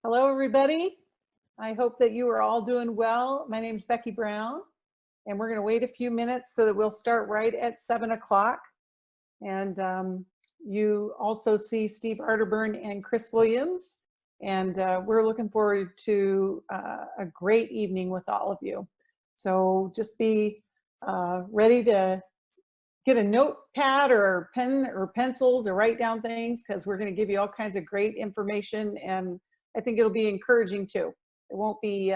Hello, everybody. I hope that you are all doing well. My name is Becky Brown, and we're going to wait a few minutes so that we'll start right at 7 o'clock. And you also see Steve Arterburn and Chris Williams, and we're looking forward to a great evening with all of you. So just be ready to get a notepad or pen or pencil to write down things, because we're going to give you all kinds of great information, and I think it'll be encouraging too. It won't be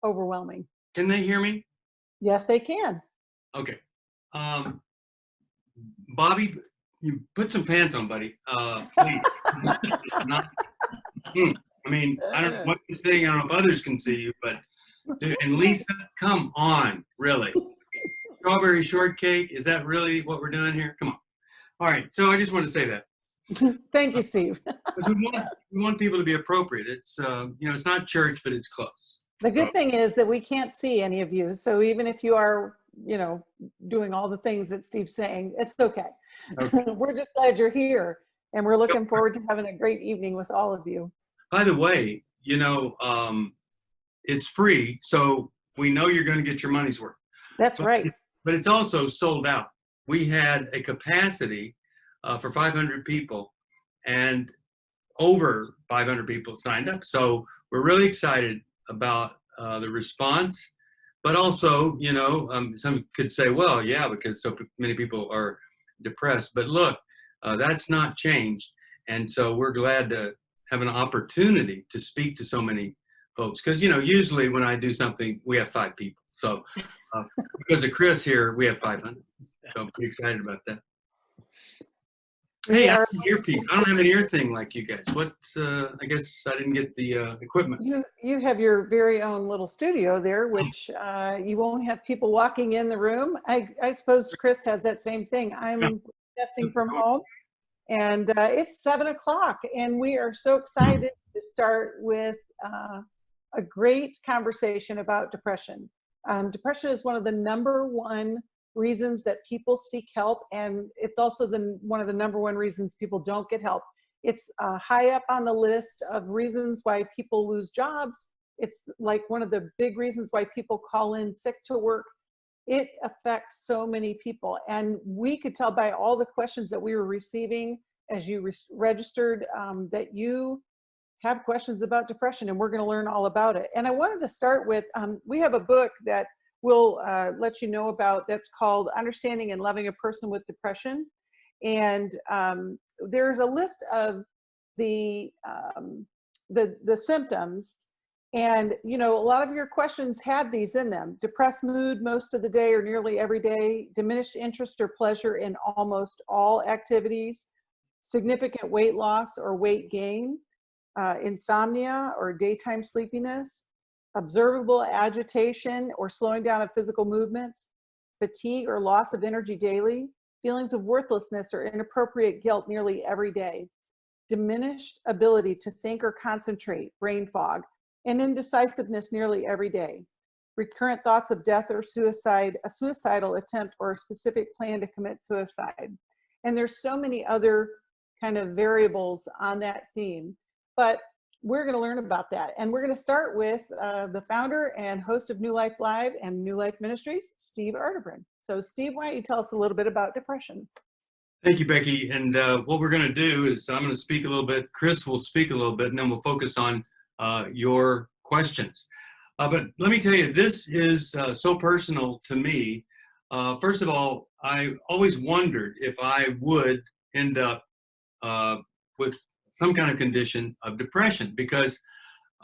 overwhelming. Can they hear me? Yes, they can. Okay. Bobby, you put some pants on, buddy. Please. I mean, I don't know what you're saying. I don't know if others can see you, but dude, and Lisa, come on, really. Strawberry shortcake, is that really what we're doing here? Come on. All right, so I just want to say that. Thank you, Steve. we want people to be appropriate. It's it's not church, but it's close. The good thing is that we can't see any of you, so even if you are, doing all the things that Steve's saying, it's okay. We're just glad you're here, and we're looking forward to having a great evening with all of you. By the way, it's free, so we know you're going to get your money's worth. That's right. But it's also sold out. We had a capacity for 500 people, and over 500 people signed up. So we're really excited about the response. But also, some could say, well, yeah, because so many people are depressed. But look, that's not changed. And so we're glad to have an opportunity to speak to so many folks. Because, usually when I do something, we have 5 people. So because of Chris here, we have 500. So I'm pretty excited about that. Hey, I have an earpiece. I don't have an ear thing like you guys. What's, I guess I didn't get the equipment. You have your very own little studio there, which you won't have people walking in the room. I suppose Chris has that same thing. I'm testing from home, and it's 7 o'clock, and we are so excited to start with a great conversation about depression. Depression is one of the #1 reasons that people seek help, and it's also one of the #1 reasons people don't get help. It's high up on the list of reasons why people lose jobs. It's like one of the big reasons why people call in sick to work. It affects so many people, and we could tell by all the questions that we were receiving as you registered that you have questions about depression, and we're going to learn all about it. And I wanted to start with, we have a book that we'll let you know about that's called Understanding and Loving a Person with Depression. And there's a list of the symptoms. And, a lot of your questions had these in them: depressed mood most of the day or nearly every day, diminished interest or pleasure in almost all activities, significant weight loss or weight gain, insomnia or daytime sleepiness, observable agitation or slowing down of physical movements, fatigue or loss of energy daily, feelings of worthlessness or inappropriate guilt nearly every day, diminished ability to think or concentrate, brain fog, and indecisiveness nearly every day, recurrent thoughts of death or suicide, a suicidal attempt or a specific plan to commit suicide. And there's so many other kind of variables on that theme, but we're going to learn about that. And we're going to start with the founder and host of New Life Live and New Life Ministries, Steve Arterburn. So Steve, why don't you tell us a little bit about depression? Thank you, Becky. And what we're going to do is I'm going to speak a little bit, Chris will speak a little bit, and then we'll focus on your questions. But let me tell you, this is so personal to me. First of all, I always wondered if I would end up with some kind of condition of depression, because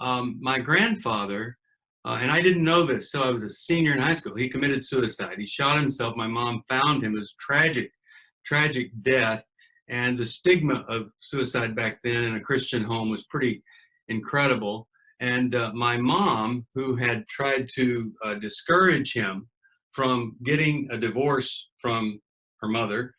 my grandfather, and I didn't know this, so I was a senior in high school, he committed suicide. He shot himself. My mom found him. It was tragic death. And the stigma of suicide back then in a Christian home was pretty incredible. And my mom, who had tried to discourage him from getting a divorce from her mother,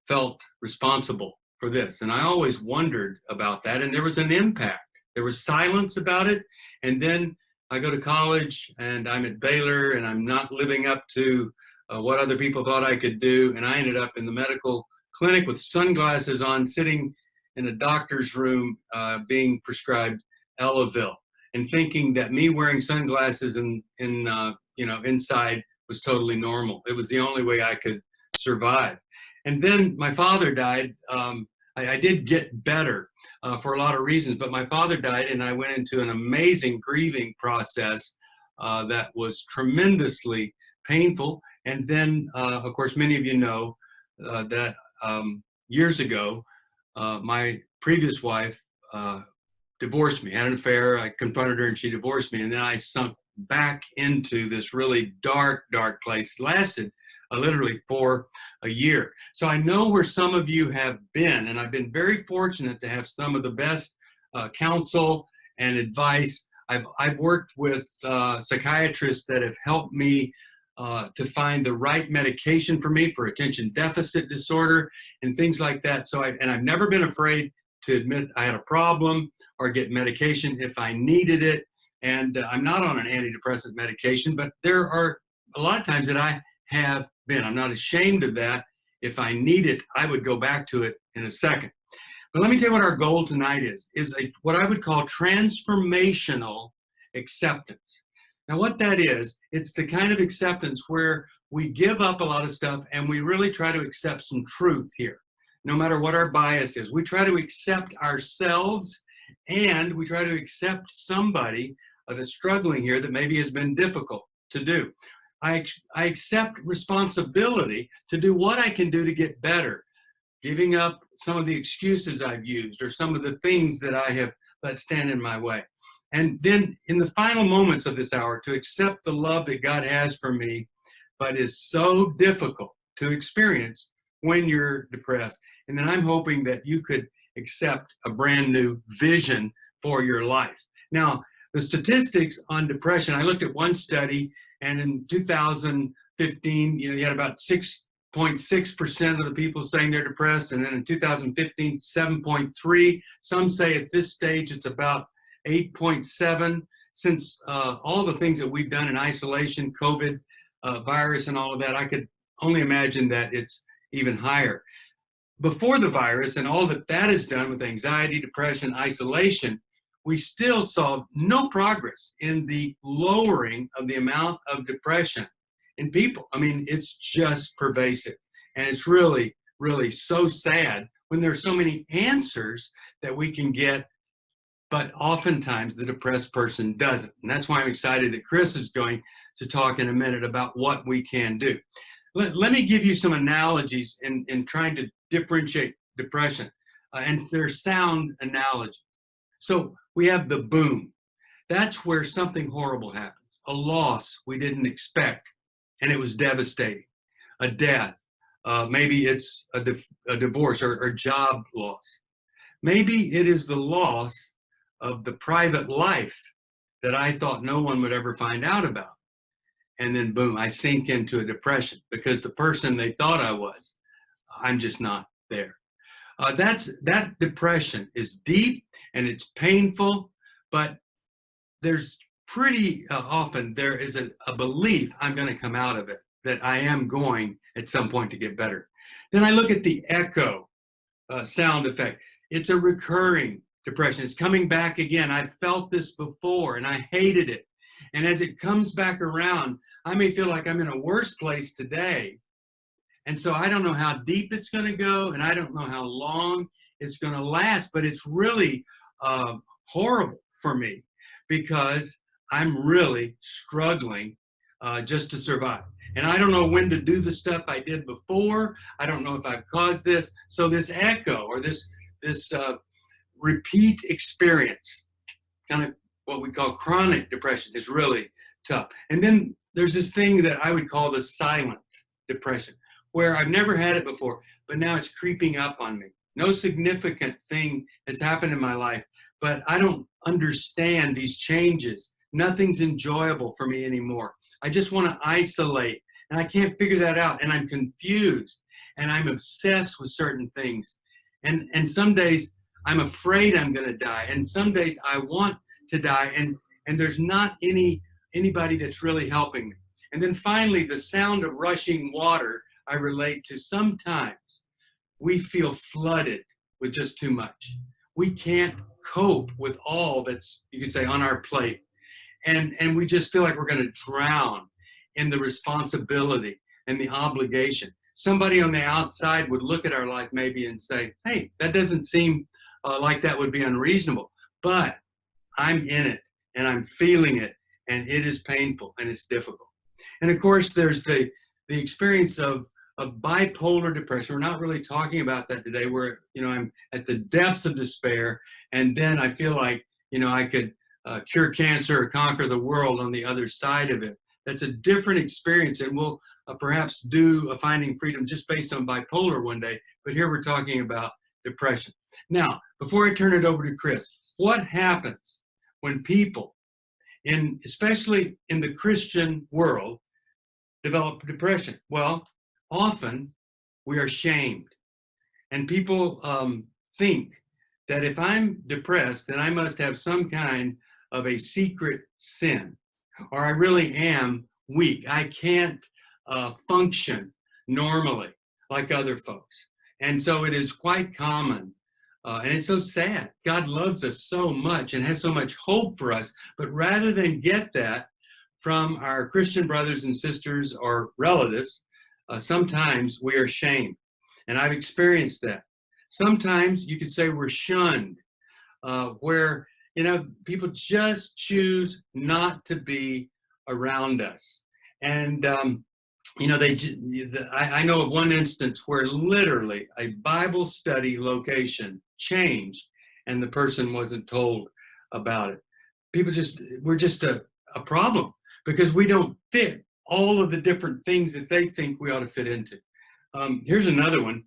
felt responsible for this. And I always wondered about that. And there was an impact. There was silence about it. And then I go to college and I'm at Baylor and I'm not living up to what other people thought I could do. And I ended up in the medical clinic with sunglasses on, sitting in a doctor's room being prescribed Ellaville and thinking that me wearing sunglasses inside was totally normal. It was the only way I could survive. And then my father died. I did get better for a lot of reasons, but my father died, and I went into an amazing grieving process that was tremendously painful. And then, of course, many of you know that years ago, my previous wife divorced me, had an affair. I confronted her and she divorced me. And then I sunk back into this really dark, dark place. Lasted literally for a year. So I know where some of you have been, and I've been very fortunate to have some of the best counsel and advice. I've worked with psychiatrists that have helped me to find the right medication for me for attention deficit disorder and things like that. So I've never been afraid to admit I had a problem or get medication if I needed it. And I'm not on an antidepressant medication, but there are a lot of times that I have been. I'm not ashamed of that. If I need it, I would go back to it in a second. But let me tell you what our goal tonight is what I would call transformational acceptance. Now what that is, it's the kind of acceptance where we give up a lot of stuff and we really try to accept some truth here. No matter what our bias is, we try to accept ourselves, and we try to accept somebody that's struggling here that maybe has been difficult to do. I accept responsibility to do what I can do to get better, giving up some of the excuses I've used or some of the things that I have let stand in my way. And then in the final moments of this hour, to accept the love that God has for me, but is so difficult to experience when you're depressed. And then I'm hoping that you could accept a brand new vision for your life. Now, the statistics on depression, I looked at one study, and in 2015, you had about 6.6% of the people saying they're depressed, and then in 2015, 7.3. Some say at this stage it's about 8.7. Since all the things that we've done in isolation, COVID virus and all of that, I could only imagine that it's even higher. Before the virus and all that has done with anxiety, depression, isolation, we still saw no progress in the lowering of the amount of depression in people. I mean, it's just pervasive. And it's really, really so sad when there are so many answers that we can get, but oftentimes the depressed person doesn't. And that's why I'm excited that Chris is going to talk in a minute about what we can do. Let me give you some analogies in trying to differentiate depression, and they're sound analogies. So we have the boom. That's where something horrible happens, a loss we didn't expect, and it was devastating, a death. Maybe it's a divorce or job loss. Maybe it is the loss of the private life that I thought no one would ever find out about. And then boom, I sink into a depression because the person they thought I was, I'm just not there. That depression is deep and it's painful, but there's pretty often there is a belief I'm going to come out of it, that I am going at some point to get better. Then I look at the echo sound effect. It's a recurring depression. It's coming back again. I've felt this before and I hated it. And as it comes back around, I may feel like I'm in a worse place today. And so I don't know how deep it's going to go, and I don't know how long it's going to last, but it's really horrible for me because I'm really struggling just to survive. And I don't know when to do the stuff I did before. I don't know if I've caused this. So this echo or this repeat experience, kind of what we call chronic depression, is really tough. And then there's this thing that I would call the silent depression, where I've never had it before, but now it's creeping up on me. No significant thing has happened in my life, but I don't understand these changes. Nothing's enjoyable for me anymore. I just want to isolate, and I can't figure that out, and I'm confused, and I'm obsessed with certain things. And some days I'm afraid I'm going to die, and some days I want to die, and there's not anybody that's really helping me. And then finally, the sound of rushing water I relate to. Sometimes we feel flooded with just too much. We can't cope with all that's, you could say, on our plate. And we just feel like we're going to drown in the responsibility and the obligation. Somebody on the outside would look at our life maybe and say, hey, that doesn't seem like that would be unreasonable. But I'm in it and I'm feeling it, and it is painful and it's difficult. And of course, there's the experience of bipolar depression. We're not really talking about that today, where, I'm at the depths of despair, and then I feel like, I could cure cancer or conquer the world on the other side of it. That's a different experience, and we'll perhaps do a Finding Freedom just based on bipolar one day, but here we're talking about depression. Now, before I turn it over to Chris, what happens when people, especially in the Christian world, develop depression? Well, often we are shamed, and people think that if I'm depressed, then I must have some kind of a secret sin, or I really am weak. I can't function normally like other folks. And so it is quite common, and it's so sad. God loves us so much and has so much hope for us, but rather than get that from our Christian brothers and sisters or relatives, sometimes we are shamed. And I've experienced that. Sometimes you could say we're shunned, where, people just choose not to be around us. And, I know of one instance where literally a Bible study location changed and the person wasn't told about it. We're just a problem because we don't fit all of the different things that they think we ought to fit into. Here's another one,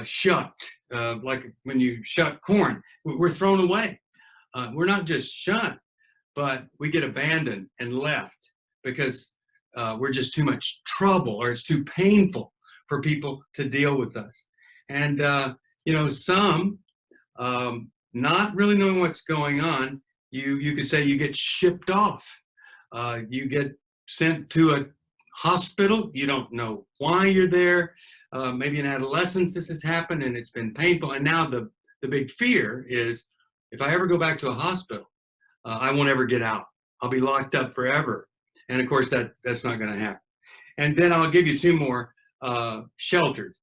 shucked, like when you shuck corn, we're thrown away. We're not just shunned, but we get abandoned and left because we're just too much trouble, or it's too painful for people to deal with us. And, some, not really knowing what's going on, you could say you get shipped off. You get sent to a hospital. You don't know why you're there. Maybe in adolescence this has happened and it's been painful. And now the big fear is, if I ever go back to a hospital, I won't ever get out. I'll be locked up forever. And of course, that's not going to happen. And then I'll give you two more, sheltered.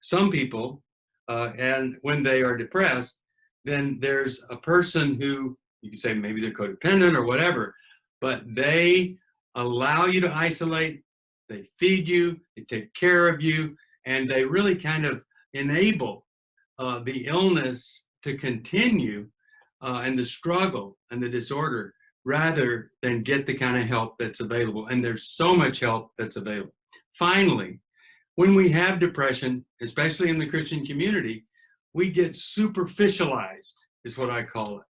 Some people, and when they are depressed, then there's a person who, you can say maybe they're codependent or whatever, but they allow you to isolate, they feed you, they take care of you, and they really kind of enable the illness to continue, and the struggle and the disorder, rather than get the kind of help that's available. And there's so much help that's available. Finally, when we have depression, especially in the Christian community, we get superficialized, is what I call it.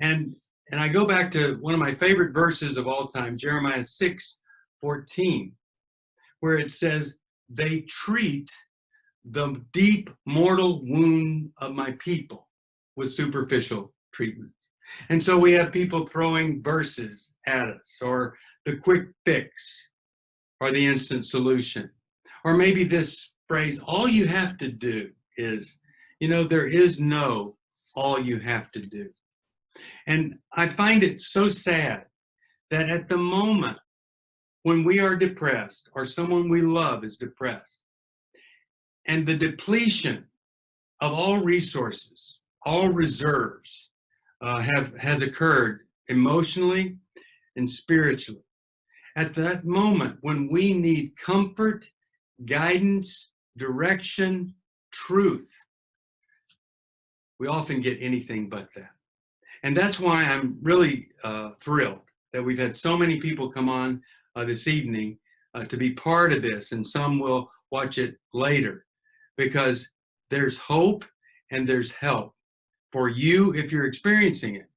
And I go back to one of my favorite verses of all time, Jeremiah 6:14, where it says, they treat the deep mortal wound of my people with superficial treatment. And so we have people throwing verses at us, or the quick fix, or the instant solution, or maybe this phrase, all you have to do is, there is no all you have to do. And I find it so sad that at the moment when we are depressed, or someone we love is depressed, and the depletion of all resources, all reserves, has occurred emotionally and spiritually. At that moment when we need comfort, guidance, direction, truth, we often get anything but that. And that's why I'm really thrilled that we've had so many people come on this evening to be part of this, and some will watch it later, because there's hope and there's help for you if you're experiencing it.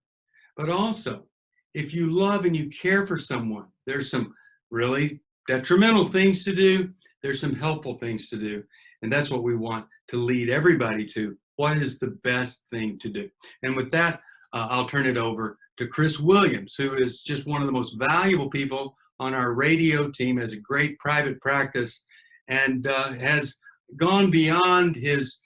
But also, if you love and you care for someone, there's some really detrimental things to do, there's some helpful things to do, and that's what we want to lead everybody to. What is the best thing to do? And with that, I'll turn it over to Chris Williams, who is just one of the most valuable people on our radio team, has a great private practice, and has gone beyond his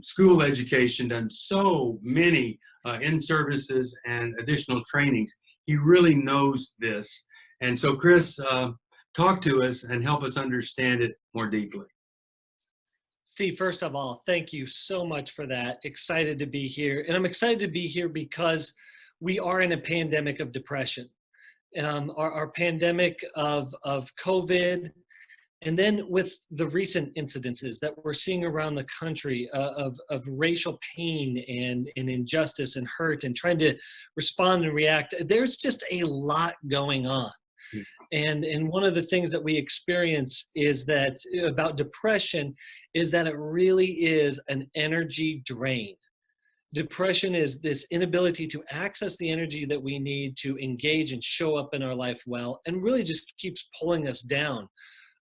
school education, done so many in services and additional trainings. He really knows this. And so Chris, talk to us and help us understand it more deeply. Steve, first of all, thank you so much for that. Excited to be here. And I'm excited to be here because we are in a pandemic of depression. Our pandemic of COVID, and then with the recent incidences that we're seeing around the country of racial pain and injustice and hurt and trying to respond and react, there's just a lot going on. And one of the things that we experience is that about depression is that it really is an energy drain. Depression is this inability to access the energy that we need to engage and show up in our life well, and really just keeps pulling us down.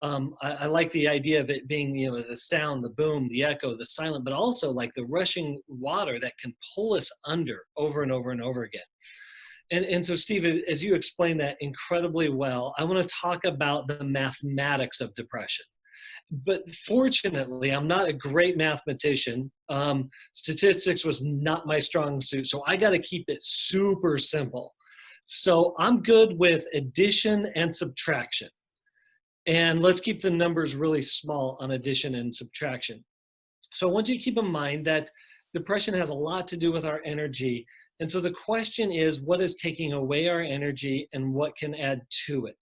I like the idea of it being, the sound, the boom, the echo, the silent, but also like the rushing water that can pull us under over and over and over again. And so, Steve, as you explained that incredibly well, I want to talk about the mathematics of depression. But fortunately, I'm not a great mathematician. Statistics was not my strong suit, so I got to keep it super simple. So I'm good with addition and subtraction. And let's keep the numbers really small on addition and subtraction. So I want you to keep in mind that depression has a lot to do with our energy. And so the question is, what is taking away our energy and what can add to it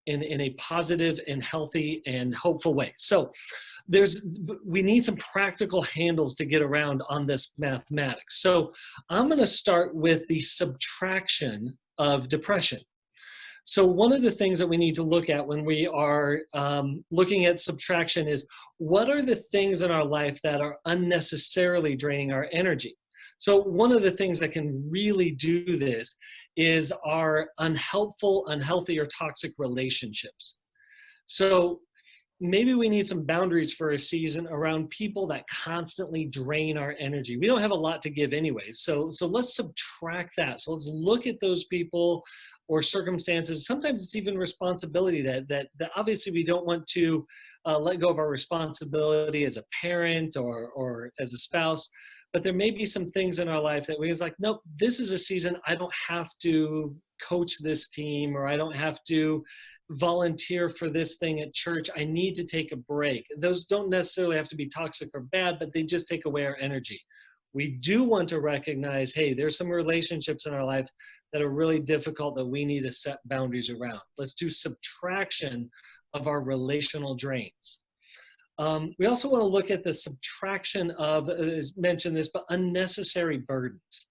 in a positive and healthy and hopeful way? So we need some practical handles to get around on this mathematics. So I'm going to start with the subtraction of depression. So one of the things that we need to look at when we are looking at subtraction is, what are the things in our life that are unnecessarily draining our energy? So one of the things that can really do this is our unhelpful, unhealthy, or toxic relationships. So maybe we need some boundaries for a season around people that constantly drain our energy. We don't have a lot to give anyway, so let's subtract that. So let's look at those people or circumstances. Sometimes it's even responsibility that obviously we don't want to let go of our responsibility as a parent or as a spouse. But there may be some things in our life that we're like, nope, this is a season I don't have to coach this team, or I don't have to volunteer for this thing at church. I need to take a break. Those don't necessarily have to be toxic or bad, but they just take away our energy. We do want to recognize, hey, there's some relationships in our life that are really difficult that we need to set boundaries around. Let's do subtraction of our relational drains. We also want to look at the subtraction of, as mentioned this, but unnecessary burdens.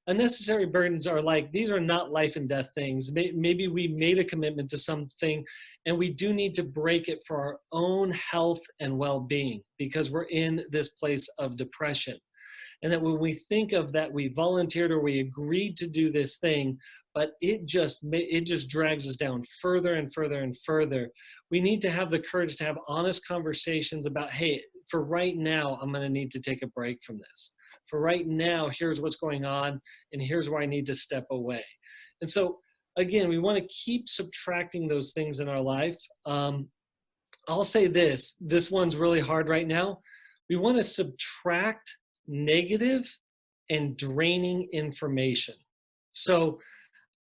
Unnecessary burdens are like, these are not life and death things. Maybe we made a commitment to something and we do need to break it for our own health and well-being because we're in this place of depression. And that when we think of that, we volunteered or we agreed to do this thing, but it just drags us down further and further and further. We need to have the courage to have honest conversations about, hey, for right now, I'm going to need to take a break from this. For right now, here's what's going on, and here's where I need to step away. And so, again, we want to keep subtracting those things in our life. I'll say this one's really hard right now. We want to subtract negative and draining information. So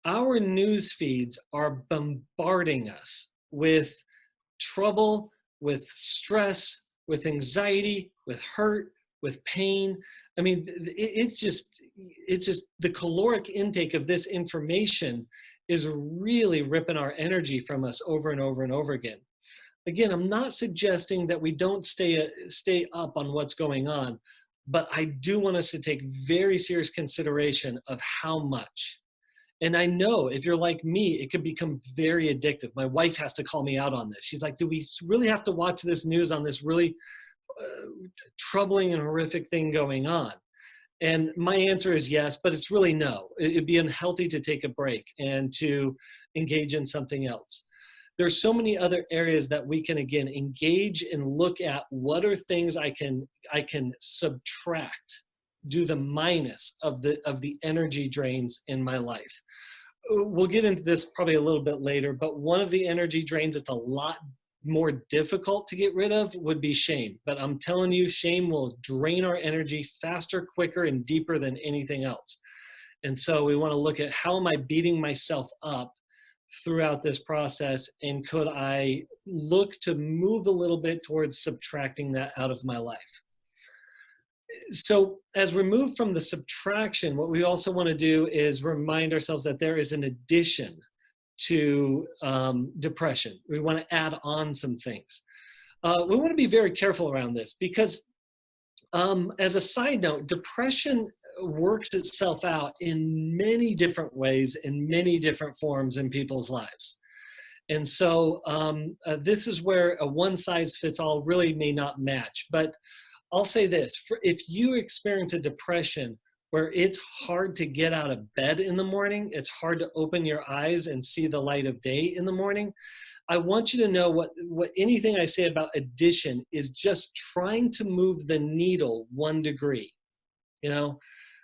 our news feeds are bombarding us with trouble, with stress, with anxiety, with hurt, with pain. I mean, it's just the caloric intake of this information is really ripping our energy from us over and over and over again. Again, I'm not suggesting that we don't stay up on what's going on, but I do want us to take very serious consideration of how much. And I know if you're like me, it could become very addictive. My wife has to call me out on this. She's like, do we really have to watch this news on this really troubling and horrific thing going on? And my answer is yes, but it's really no. It'd be unhealthy to take a break and to engage in something else. There's so many other areas that we can, again, engage and look at what are things I can subtract, do the minus of the energy drains in my life. We'll get into this probably a little bit later, but one of the energy drains that's a lot more difficult to get rid of would be shame. But I'm telling you, shame will drain our energy faster, quicker, and deeper than anything else. And so we want to look at, how am I beating myself up throughout this process, and could I look to move a little bit towards subtracting that out of my life? So as we move from the subtraction, what we also want to do is remind ourselves that there is an addition to depression. We want to add on some things. We want to be very careful around this, because as a side note, depression works itself out in many different ways, in many different forms in people's lives. And so this is where a one-size-fits-all really may not match. But I'll say this, if you experience a depression where it's hard to get out of bed in the morning, it's hard to open your eyes and see the light of day in the morning, I want you to know what anything I say about addition is just trying to move the needle 1 degree, you know?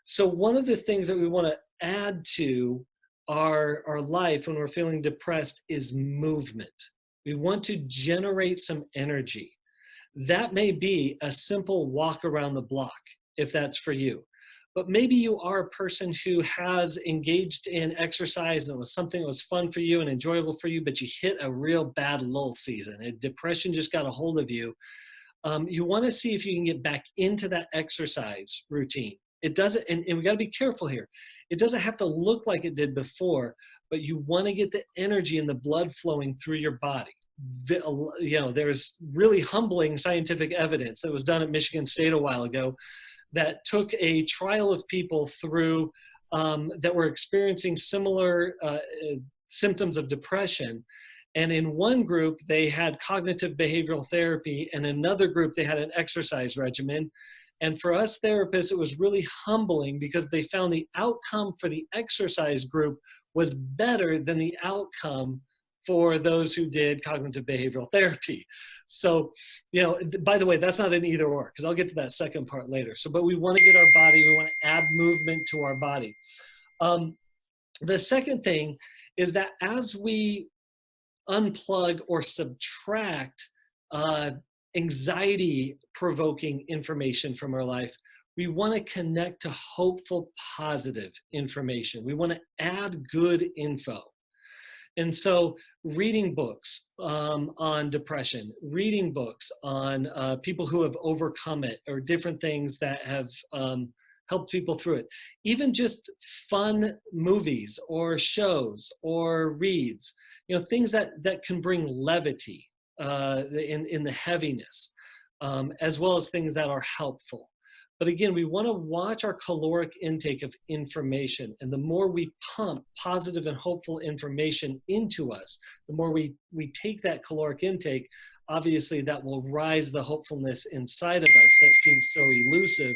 So one of the things that we want to add to our life when we're feeling depressed is movement. We want to generate some energy. That may be a simple walk around the block, if that's for you. But maybe you are a person who has engaged in exercise and it was something that was fun for you and enjoyable for you, but you hit a real bad lull season and depression just got a hold of you. You want to see if you can get back into that exercise routine. It doesn't, and we got to be careful here. It doesn't have to look like it did before, but you want to get the energy and the blood flowing through your body. You know, there's really humbling scientific evidence that was done at Michigan State a while ago that took a trial of people through that were experiencing similar symptoms of depression. And in one group, they had cognitive behavioral therapy, and another group, they had an exercise regimen. And for us therapists, it was really humbling because they found the outcome for the exercise group was better than the outcome for those who did cognitive behavioral therapy. So, you know, by the way, that's not an either or, because I'll get to that second part later. So, but we want to get our body, we want to add movement to our body. The second thing is that as we unplug or subtract anxiety-provoking information from our life, we want to connect to hopeful, positive information. We want to add good info. And so reading books on depression, reading books on people who have overcome it, or different things that have helped people through it. Even just fun movies or shows or reads, you know, things that can bring levity in the heaviness, as well as things that are helpful. But again, we want to watch our caloric intake of information. And the more we pump positive and hopeful information into us, the more we take that caloric intake, obviously that will rise the hopefulness inside of us that seems so elusive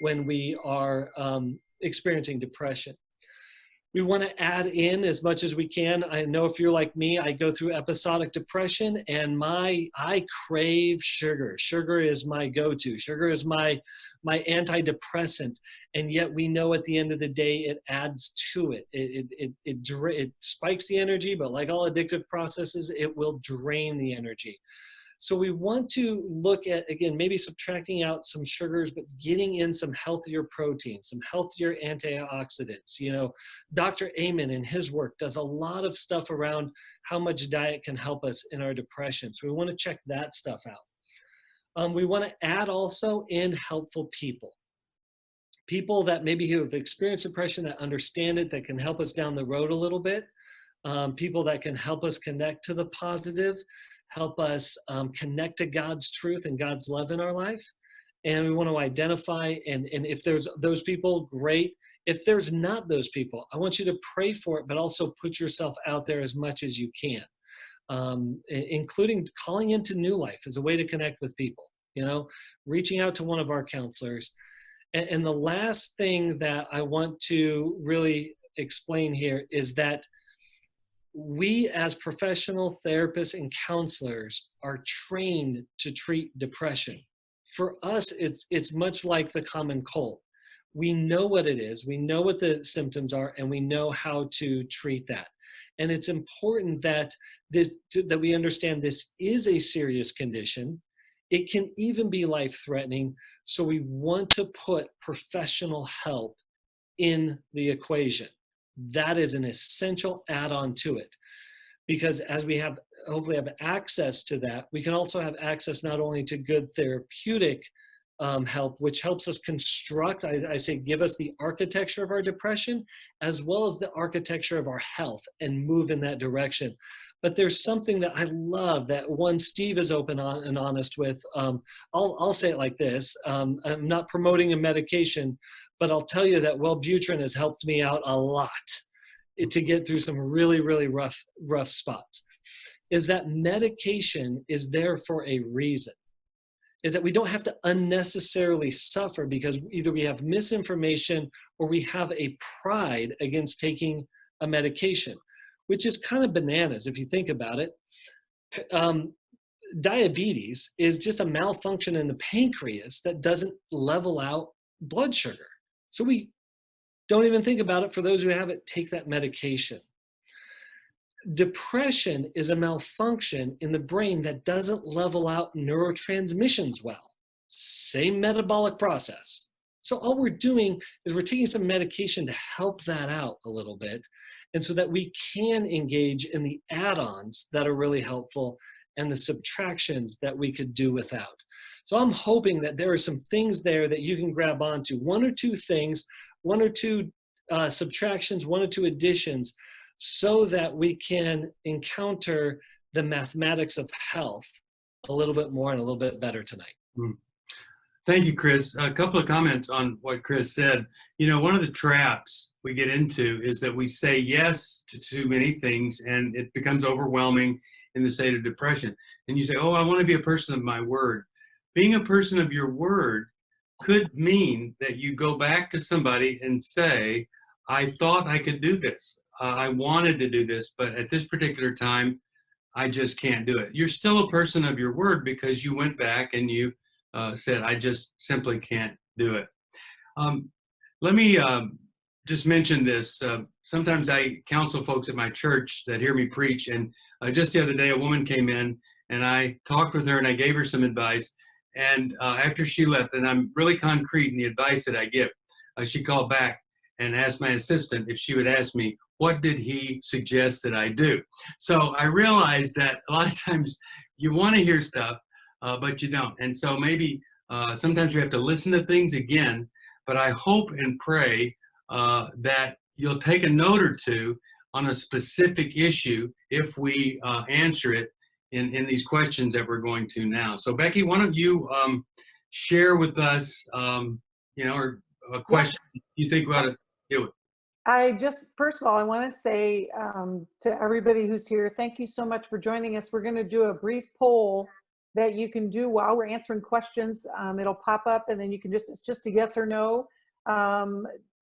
when we are experiencing depression. We want to add in as much as we can. I know if you're like me, I go through episodic depression and I crave sugar. Sugar is my go-to. Sugar is my antidepressant. And yet we know at the end of the day, it adds to it. It spikes the energy, but like all addictive processes, it will drain the energy. So we want to look at, again, maybe subtracting out some sugars, but getting in some healthier proteins, some healthier antioxidants. You know, Dr. Amen in his work does a lot of stuff around how much diet can help us in our depression. So we want to check that stuff out. We want to add also in helpful people. People that maybe who have experienced depression, that understand it, that can help us down the road a little bit. People that can help us connect to the positive, help us connect to God's truth and God's love in our life. And we want to identify, and if there's those people, great. If there's not those people, I want you to pray for it, but also put yourself out there as much as you can, including calling into New Life as a way to connect with people, you know, reaching out to one of our counselors. And the last thing that I want to really explain here is that we as professional therapists and counselors are trained to treat depression. For us, it's much like the common cold. We know what it is, we know what the symptoms are, and we know how to treat that. And it's important that that we understand this is a serious condition. It can even be life-threatening. So we want to put professional help in the equation. That is an essential add-on to it. Because as we have, hopefully have access to that, we can also have access not only to good therapeutic help, which helps us construct, I say, give us the architecture of our depression, as well as the architecture of our health, and move in that direction. But there's something that I love that one Steve is open on and honest with. I'll say it like this. I'm not promoting a medication, but I'll tell you that Wellbutrin has helped me out a lot to get through some really, really rough spots. Is that medication is there for a reason. Is that we don't have to unnecessarily suffer because either we have misinformation or we have a pride against taking a medication, which is kind of bananas if you think about it. Diabetes is just a malfunction in the pancreas that doesn't level out blood sugar. So we don't even think about it. For those who have it, take that medication. Depression is a malfunction in the brain that doesn't level out neurotransmissions well. Same metabolic process. So all we're doing is we're taking some medication to help that out a little bit, and so that we can engage in the add-ons that are really helpful and the subtractions that we could do without. So I'm hoping that there are some things there that you can grab onto, one or two things, one or two subtractions, one or two additions, so that we can encounter the mathematics of health a little bit more and a little bit better tonight. Thank you, Chris. A couple of comments on what Chris said. You know, one of the traps we get into is that we say yes to too many things, and it becomes overwhelming in the state of depression. And you say, oh, I want to be a person of my word. Being a person of your word could mean that you go back to somebody and say, I thought I could do this. I wanted to do this, but at this particular time, I just can't do it. You're still a person of your word because you went back and you said, I just simply can't do it. Let me just mention this. Sometimes I counsel folks at my church that hear me preach, and just the other day, a woman came in and I talked with her and I gave her some advice. And after she left, and I'm really concrete in the advice that I give, she called back and asked my assistant if she would ask me, what did he suggest that I do? So I realized that a lot of times you want to hear stuff, but you don't. And so maybe sometimes we have to listen to things again, but I hope and pray that you'll take a note or two on a specific issue if we answer it in these questions that we're going to now. So Becky, why don't you share with us, or a question you think we ought to deal with? First of all, I want to say to everybody who's here, thank you so much for joining us. We're going to do a brief poll that you can do while we're answering questions. It'll pop up and then you can it's just a yes or no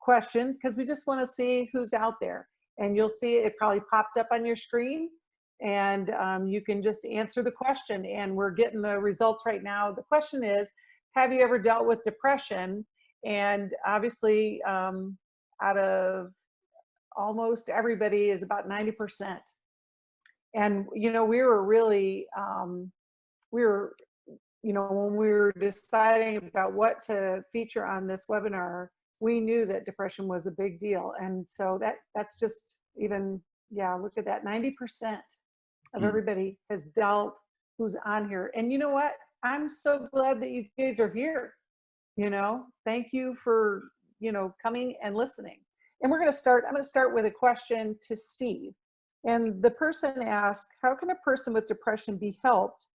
question, because we just want to see who's out there. And you'll see it probably popped up on your screen, and you can just answer the question, and we're getting the results right now. The question is, have you ever dealt with depression? And obviously, out of almost everybody is about 90%. And, we were really, when we were deciding about what to feature on this webinar, we knew that depression was a big deal. And so that's just even, look at that, 90% of everybody has dealt who's on here. And you know what? I'm so glad that you guys are here. Thank you for, coming and listening. And I'm going to start with a question to Steve. And the person asked, how can a person with depression be helped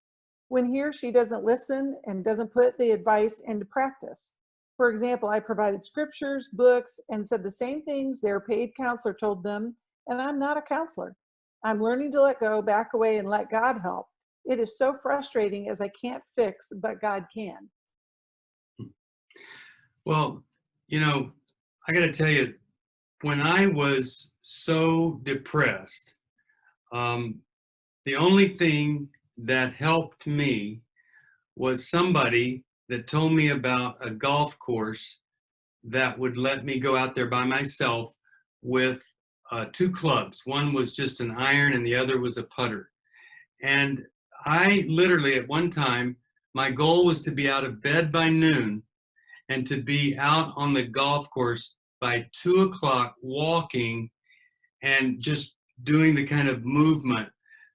when he or she doesn't listen and doesn't put the advice into practice? For example, I provided scriptures, books, and said the same things their paid counselor told them, and I'm not a counselor. I'm learning to let go, back away, and let God help. It is so frustrating as I can't fix, but God can. Well, I got to tell you, when I was so depressed, the only thing that helped me was somebody that told me about a golf course that would let me go out there by myself with two clubs. One was just an iron and the other was a putter. And I literally, at one time, my goal was to be out of bed by noon and to be out on the golf course by 2 o'clock walking and just doing the kind of movement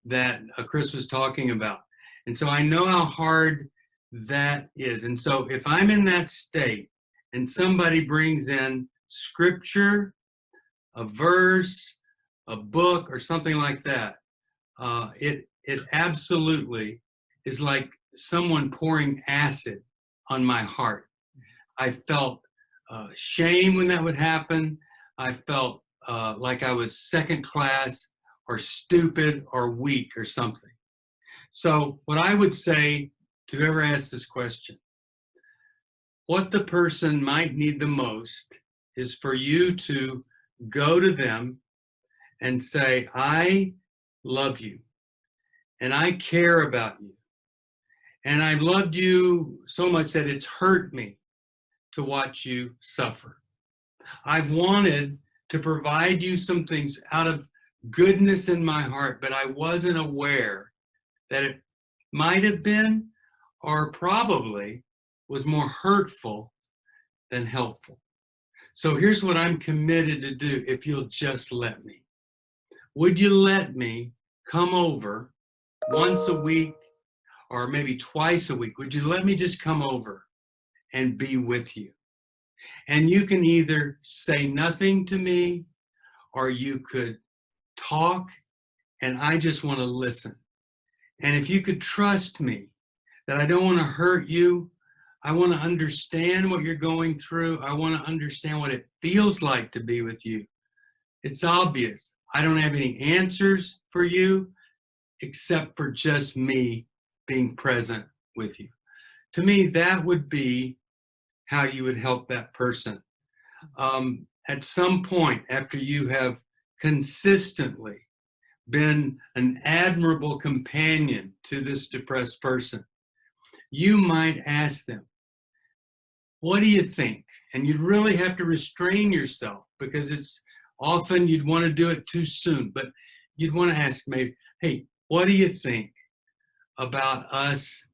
that Chris was talking about. And so I know how hard that is. And so if I'm in that state and somebody brings in scripture, a verse, a book, or something like that, it absolutely is like someone pouring acid on my heart. I felt shame when that would happen. I felt like I was second class or stupid or weak or something. So what I would say to whoever asks this question, what the person might need the most is for you to go to them and say, I love you and I care about you. And I've loved you so much that it's hurt me to watch you suffer. I've wanted to provide you some things out of goodness in my heart, but I wasn't aware that it might have been or probably was more hurtful than helpful. So here's what I'm committed to do if you'll just let me. Would you let me come over once a week or maybe twice a week? Would you let me just come over and be with you? And you can either say nothing to me or you could talk, and I just want to listen. And if you could trust me that I don't want to hurt you, I want to understand what you're going through. I want to understand what it feels like to be with you. It's obvious. I don't have any answers for you except for just me being present with you. To me, that would be how you would help that person. At some point, after you have consistently been an admirable companion to this depressed person, you might ask them, what do you think? And you'd really have to restrain yourself because it's often you'd want to do it too soon, but you'd want to ask maybe, hey, what do you think about us?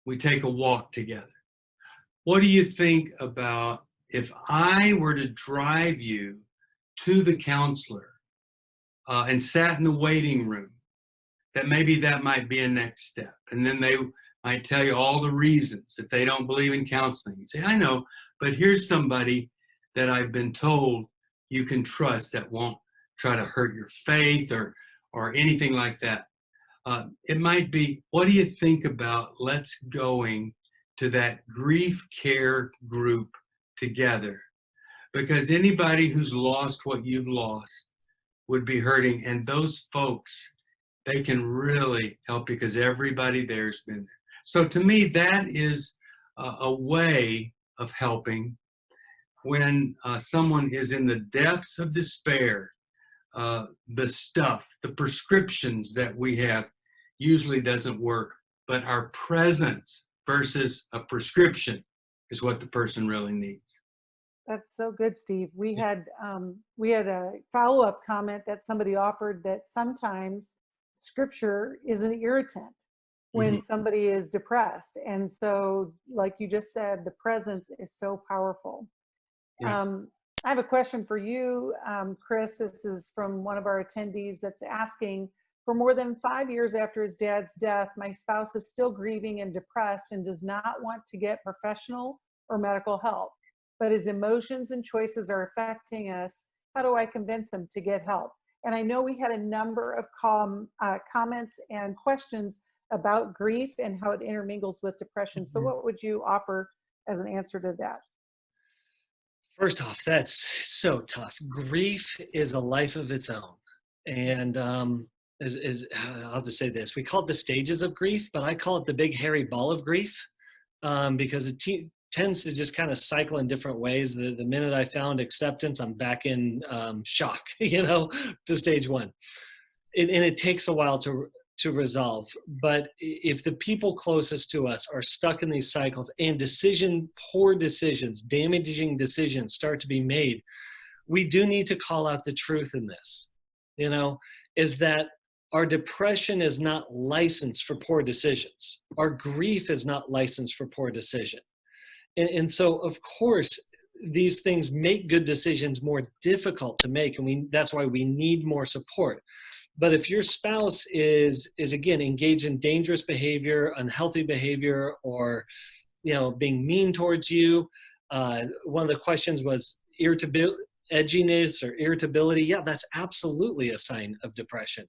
We take a walk together. What do you think about if I were to drive you to the counselor and sat in the waiting room, that maybe that might be a next step. And then they might tell you all the reasons that they don't believe in counseling. You say, I know, but here's somebody that I've been told you can trust that won't try to hurt your faith or anything like that. It might be, what do you think about let's going to that grief care group together? Because anybody who's lost what you've lost would be hurting. And those folks, they can really help because everybody there's been there. So to me, that is a way of helping when someone is in the depths of despair. The stuff, the prescriptions that we have usually doesn't work, but our presence versus a prescription is what the person really needs. That's so good, Steve. We had a follow-up comment that somebody offered that sometimes scripture is an irritant when somebody is depressed. And so, like you just said, the presence is so powerful. Yeah. I have a question for you, Chris. This is from one of our attendees that's asking, for more than 5 years after his dad's death, my spouse is still grieving and depressed and does not want to get professional or medical help, but his emotions and choices are affecting us. How do I convince him to get help? And I know we had a number of comments and questions about grief and how it intermingles with depression. So what would you offer as an answer to that? First off, that's so tough. Grief is a life of its own. And I'll just say this, we call it the stages of grief, but I call it the big hairy ball of grief because it tends to just kind of cycle in different ways. The minute I found acceptance, I'm back in shock, to stage one. And it takes a while to resolve. But if the people closest to us are stuck in these cycles and poor decisions, damaging decisions start to be made, we do need to call out the truth in this, is that our depression is not licensed for poor decisions. Our grief is not licensed for poor decision. And so, of course, these things make good decisions more difficult to make, and that's why we need more support. But if your spouse is again engaged in dangerous behavior, unhealthy behavior, or being mean towards you, one of the questions was edginess or irritability. Yeah, that's absolutely a sign of depression.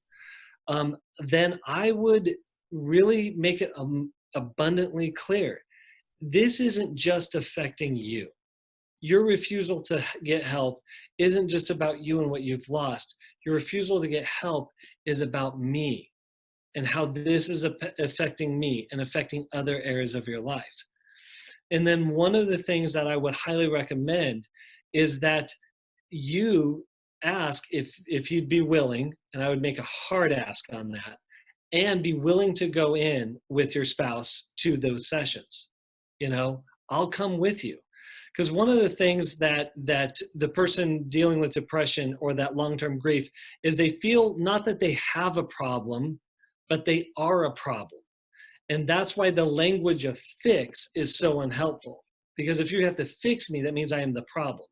Then I would really make it abundantly clear. This isn't just affecting you. Your refusal to get help isn't just about you and what you've lost. Your refusal to get help is about me and how this is affecting me and affecting other areas of your life. And then one of the things that I would highly recommend is that you ask if you'd be willing, and I would make a hard ask on that, and be willing to go in with your spouse to those sessions. I'll come with you. Because one of the things that the person dealing with depression or that long-term grief is they feel not that they have a problem, but they are a problem. And that's why the language of fix is so unhelpful. Because if you have to fix me, that means I am the problem.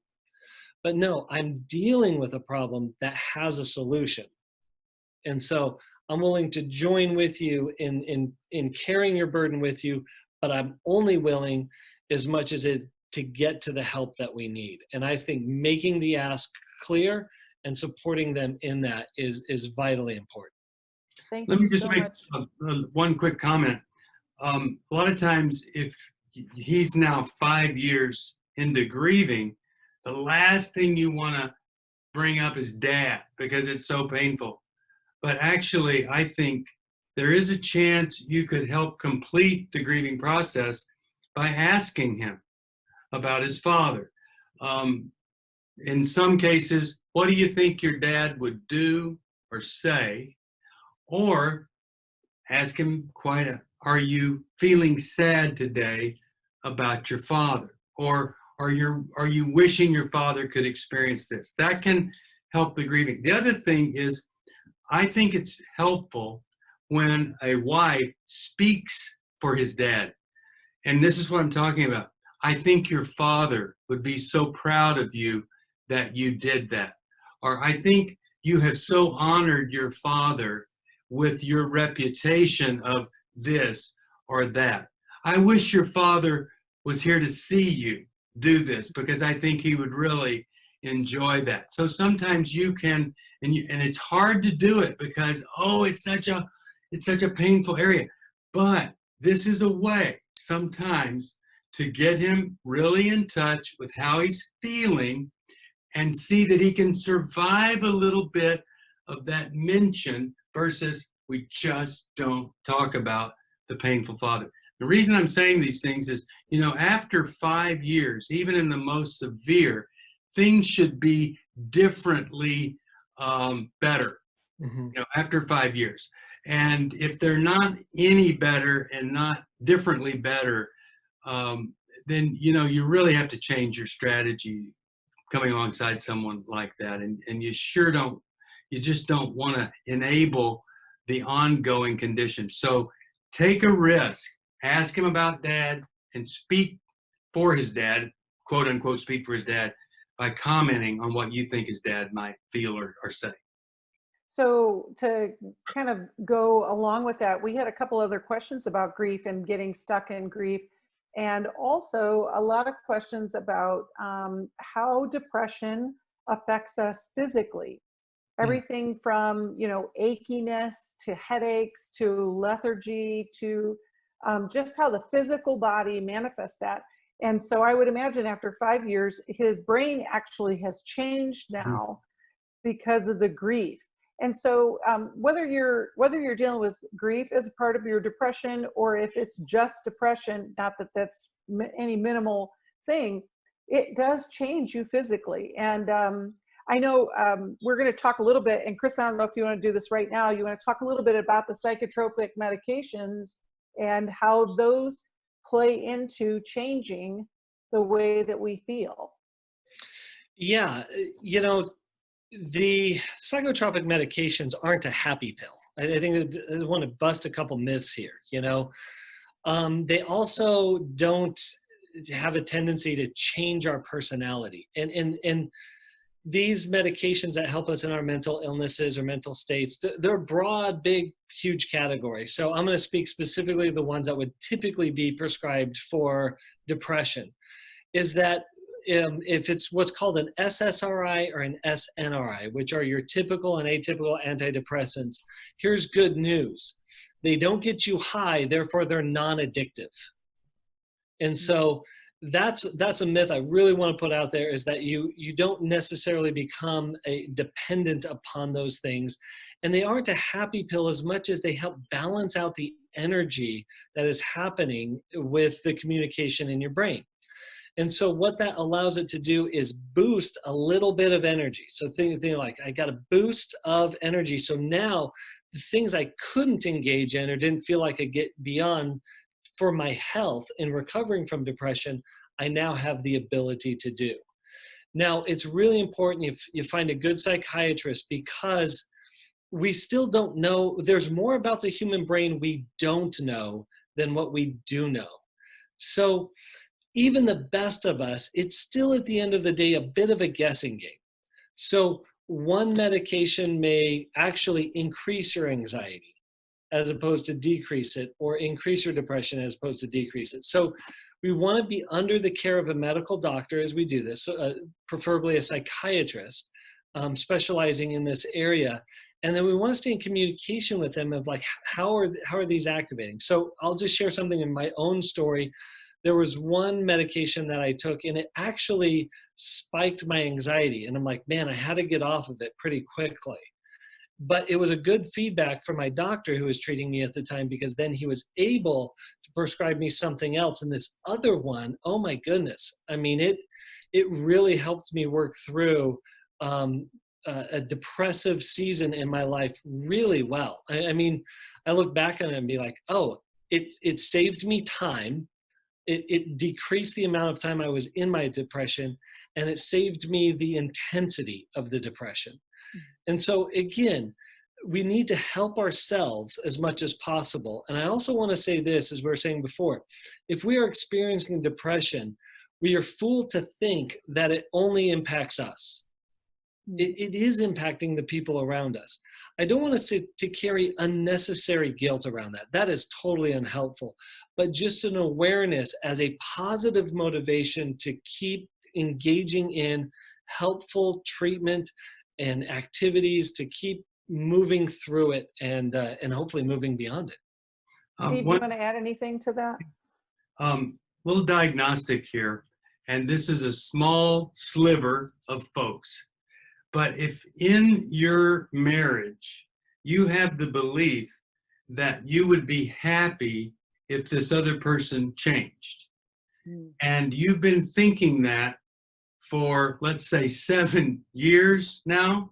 But no, I'm dealing with a problem that has a solution. And so I'm willing to join with you in carrying your burden with you, but I'm only willing as much as it to get to the help that we need. And I think making the ask clear and supporting them in that is vitally important. Thank Let me you just so make much. one quick comment. A lot of times, if he's now 5 years into grieving, the last thing you want to bring up is dad because it's so painful. But actually, I think there is a chance you could help complete the grieving process by asking him about his father. In some cases, what do you think your dad would do or say? Or ask him are you feeling sad today about your father? Or are you wishing your father could experience this? That can help the grieving. The other thing is, I think it's helpful when a wife speaks for his dad. And this is what I'm talking about. I think your father would be so proud of you that you did that. Or I think you have so honored your father with your reputation of this or that. I wish your father was here to see you do this because I think he would really enjoy that. So sometimes you can, and it's hard to do it because, it's such a painful area. But this is a way sometimes to get him really in touch with how he's feeling and see that he can survive a little bit of that mention versus we just don't talk about the painful father. The reason I'm saying these things is, after 5 years, even in the most severe, things should be differently better, after 5 years. And if they're not any better and not differently better, then, you really have to change your strategy coming alongside someone like that. And you just don't want to enable the ongoing condition. So take a risk, ask him about dad and speak for his dad, quote unquote, speak for his dad by commenting on what you think his dad might feel or say. So to kind of go along with that, we had a couple other questions about grief and getting stuck in grief. And also a lot of questions about how depression affects us physically. Everything from, achiness to headaches to lethargy to just how the physical body manifests that. And so I would imagine after 5 years, his brain actually has changed now because of the grief. And so whether you're dealing with grief as a part of your depression or if it's just depression, not that that's any minimal thing, it does change you physically. And I know we're going to talk a little bit, and Chris, I don't know if you want to do this right now. You want to talk a little bit about the psychotropic medications and how those play into changing the way that we feel. Yeah, the psychotropic medications aren't a happy pill. I think I want to bust a couple myths here. They also don't have a tendency to change our personality. And these medications that help us in our mental illnesses or mental states, they're broad, big, huge categories. So I'm going to speak specifically the ones that would typically be prescribed for depression. Is that if it's what's called an SSRI or an SNRI, which are your typical and atypical antidepressants, here's good news. They don't get you high, therefore they're non-addictive. And so that's a myth I really want to put out there, is that you don't necessarily become dependent upon those things. And they aren't a happy pill as much as they help balance out the energy that is happening with the communication in your brain. And so what that allows it to do is boost a little bit of energy. So think like, I got a boost of energy. So now the things I couldn't engage in or didn't feel like I get beyond for my health in recovering from depression, I now have the ability to do. Now, it's really important if you find a good psychiatrist, because we still don't know. There's more about the human brain we don't know than what we do know. So even the best of us, it's still at the end of the day a bit of a guessing game. So one medication may actually increase your anxiety as opposed to decrease it, or increase your depression as opposed to decrease it. So we want to be under the care of a medical doctor as we do this, preferably a psychiatrist specializing in this area. And then we want to stay in communication with them of like, how are these activating? So I'll just share something in my own story. There was one medication that I took and it actually spiked my anxiety. And I'm like, man, I had to get off of it pretty quickly. But it was a good feedback from my doctor who was treating me at the time, because then he was able to prescribe me something else. And this other one, oh my goodness. I mean, it really helped me work through a depressive season in my life really well. I mean, I look back on it and be like, oh, it saved me time. It decreased the amount of time I was in my depression, and it saved me the intensity of the depression. And so again, we need to help ourselves as much as possible. And I also want to say this, as we were saying before, if we are experiencing depression, we are fooled to think that it only impacts us. It is impacting the people around us. I don't want us to carry unnecessary guilt around that. That is totally unhelpful. But just an awareness as a positive motivation to keep engaging in helpful treatment and activities, to keep moving through it and hopefully moving beyond it. Steve, do you want to add anything to that? Little diagnostic here, and this is a small sliver of folks. But if in your marriage, you have the belief that you would be happy if this other person changed, and you've been thinking that for, let's say, 7 years now,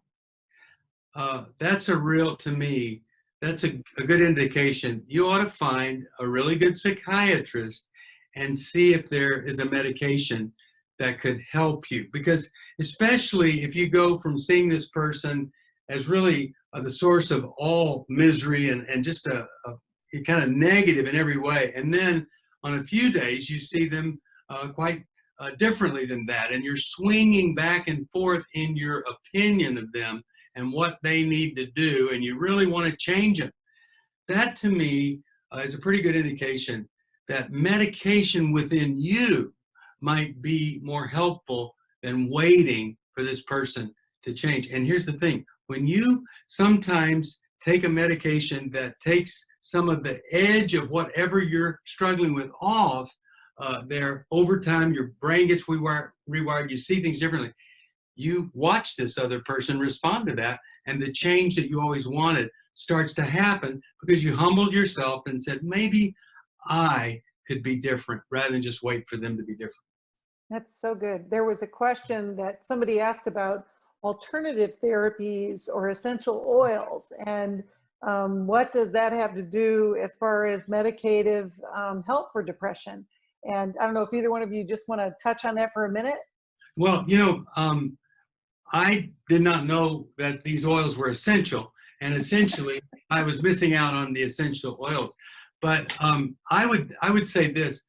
that's to me, that's a good indication. You ought to find a really good psychiatrist and see if there is a medication that could help you. Because especially if you go from seeing this person as really the source of all misery and just a kind of negative in every way, and then on a few days you see them quite differently than that, and you're swinging back and forth in your opinion of them and what they need to do, and you really want to change them. That to me is a pretty good indication that medication within you might be more helpful than waiting for this person to change. And here's the thing, when you sometimes take a medication that takes some of the edge of whatever you're struggling with off, there over time your brain gets rewired, you see things differently. You watch this other person respond to that, and the change that you always wanted starts to happen because you humbled yourself and said, maybe I could be different, rather than just wait for them to be different. That's so good. There was a question that somebody asked about alternative therapies or essential oils, and what does that have to do as far as medicative help for depression? And I don't know if either one of you just want to touch on that for a minute. Well, I did not know that these oils were essential, and essentially I was missing out on the essential oils. But I would say this,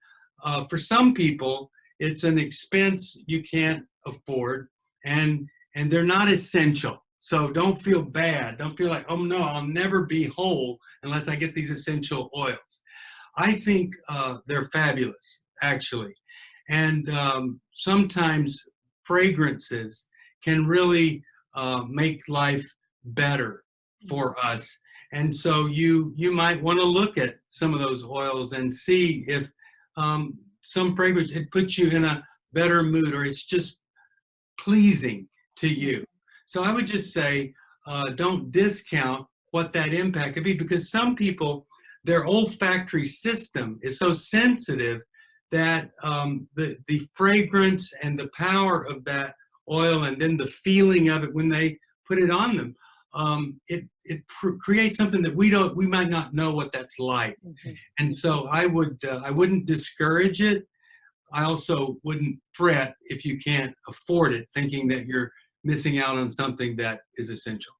for some people, it's an expense you can't afford, and they're not essential. So don't feel bad. Don't feel like, oh no, I'll never be whole unless I get these essential oils. I think they're fabulous, actually. And sometimes fragrances can really make life better for us. And so you might want to look at some of those oils and see if some fragrance, it puts you in a better mood, or it's just pleasing to you. So I would just say, don't discount what that impact could be, because some people, their olfactory system is so sensitive that the fragrance and the power of that oil, and then the feeling of it when they put it on them, it creates something that we might not know what that's like. And so I wouldn't discourage it. I also wouldn't fret if you can't afford it, thinking that you're missing out on something that is essential.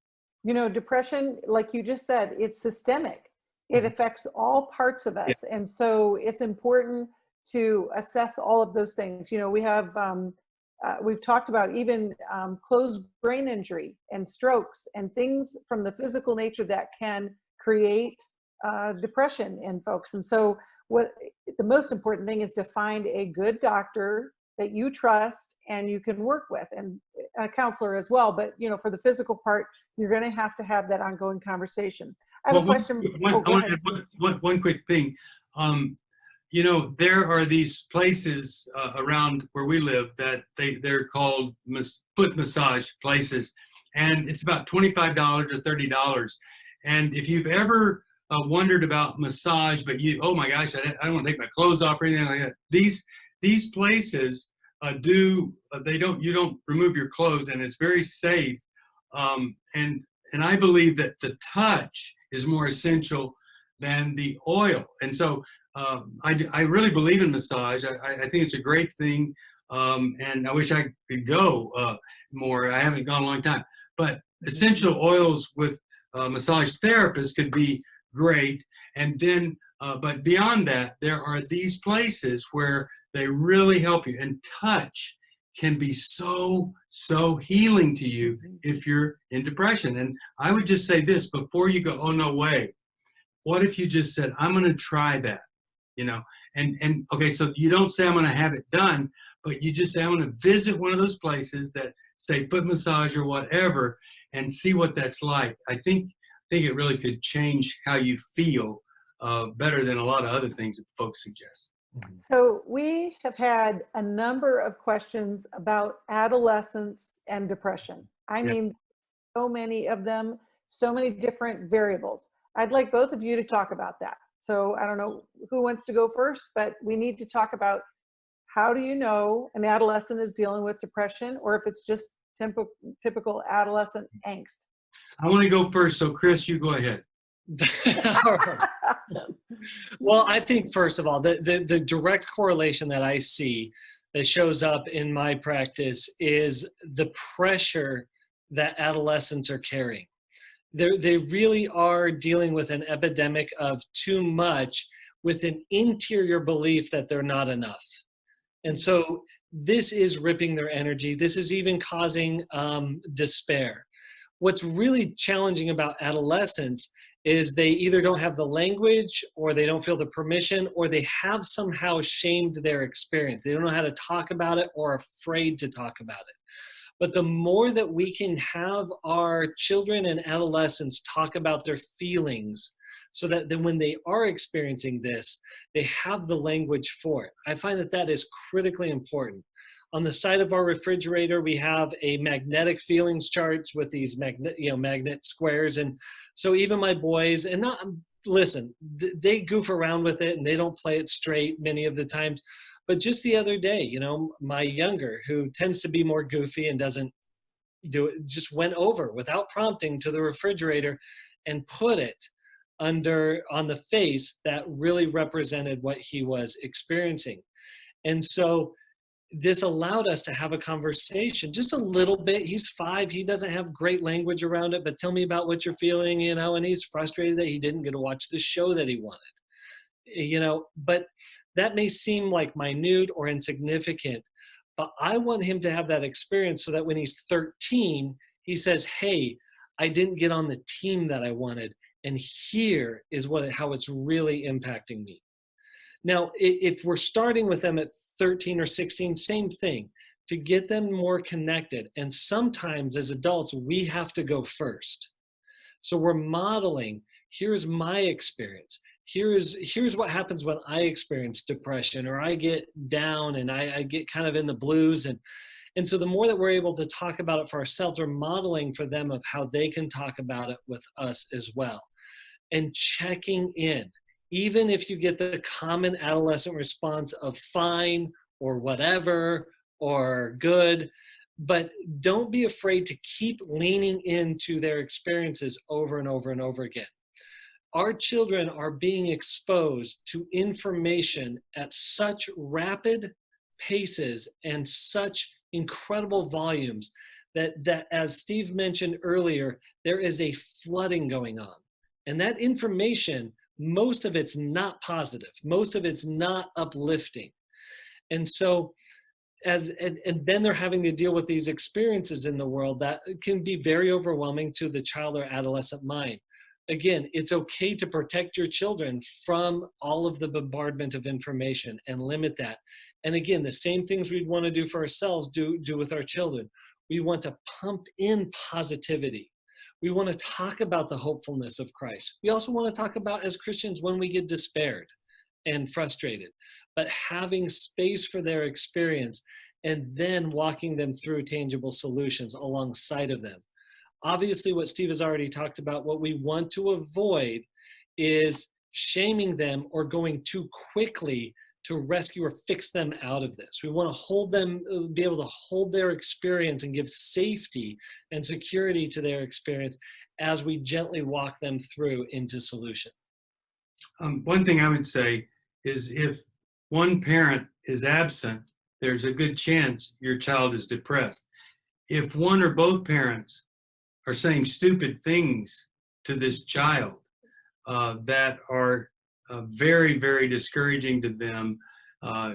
You know, depression, like you just said, it's systemic. It affects all parts of us. And so it's important to assess all of those things. You know, we've talked about even closed brain injury and strokes and things from the physical nature that can create depression in folks. And so what the most important thing is to find a good doctor that you trust and you can work with, and a counselor as well. But, you know, for the physical part, you're going to have that ongoing conversation. I have a question. One quick thing. You know, there are these places around where we live that they're called foot massage places, and it's about $25 or $30. And if you've ever wondered about massage, but oh my gosh, I don't want to take my clothes off or anything like that, these places you don't remove your clothes, and it's very safe. And I believe that the touch is more essential than the oil. And so I really believe in massage. I think it's a great thing. And I wish I could go more. I haven't gone a long time. But essential oils with massage therapists could be great. And then, but beyond that, there are these places where they really help you. And touch can be so healing to you if you're in depression. And I would just say this before you go, oh, no way. What if you just said, I'm going to try that, you know? And okay, so you don't say I'm going to have it done, but you just say, I'm going to visit one of those places that say foot massage or whatever, and see what that's like. I think it really could change how you feel better than a lot of other things that folks suggest. So we have had a number of questions about adolescence and depression. I mean, so many of them, so many different variables. I'd like both of you to talk about that. So I don't know who wants to go first, but we need to talk about, how do you know an adolescent is dealing with depression, or if it's just typical adolescent angst? I want to go first, so Chris, you go ahead. Well, I think first of all, the direct correlation that I see that shows up in my practice is the pressure that adolescents are carrying. They really are dealing with an epidemic of too much, with an interior belief that they're not enough. And so this is ripping their energy. This is even causing despair. What's really challenging about adolescents is they either don't have the language, or they don't feel the permission, or they have somehow shamed their experience. They don't know how to talk about it, or are afraid to talk about it. But the more that we can have our children and adolescents talk about their feelings, so that then when they are experiencing this, they have the language for it. I find that is critically important. On the side of our refrigerator, we have a magnetic feelings charts with these magnet squares. And so even my boys, and they goof around with it and they don't play it straight many of the times. But just the other day, my younger, who tends to be more goofy and doesn't do it, just went over without prompting to the refrigerator and put it on the face that really represented what he was experiencing. And so this allowed us to have a conversation just a little bit. He's 5. He doesn't have great language around it, but tell me about what you're feeling, and he's frustrated that he didn't get to watch the show that he wanted. but that may seem like minute or insignificant, but I want him to have that experience so that when he's 13, he says, hey, I didn't get on the team that I wanted, and here is how it's really impacting me. Now, if we're starting with them at 13 or 16, same thing, to get them more connected. And sometimes as adults, we have to go first. So we're modeling, here's my experience. Here's what happens when I experience depression, or I get down and I get kind of in the blues. And so the more that we're able to talk about it for ourselves, we're modeling for them of how they can talk about it with us as well. And checking in, even if you get the common adolescent response of fine or whatever or good, but don't be afraid to keep leaning into their experiences over and over and over again. Our children are being exposed to information at such rapid paces and such incredible volumes that as Steve mentioned earlier, there is a flooding going on. And that information, most of it's not positive. Most of it's not uplifting. And so and then they're having to deal with these experiences in the world that can be very overwhelming to the child or adolescent mind. Again, it's okay to protect your children from all of the bombardment of information and limit that. And again, the same things we'd want to do for ourselves, do with our children. We want to pump in positivity. We want to talk about the hopefulness of Christ. We also want to talk about, as Christians, when we get despaired and frustrated, but having space for their experience and then walking them through tangible solutions alongside of them. Obviously, what Steve has already talked about, what we want to avoid is shaming them or going too quickly to rescue or fix them out of this. We want to hold them, be able to hold their experience and give safety and security to their experience as we gently walk them through into solution. One thing I would say is if one parent is absent, there's a good chance your child is depressed. If one or both parents are saying stupid things to this child that are very, very discouraging to them,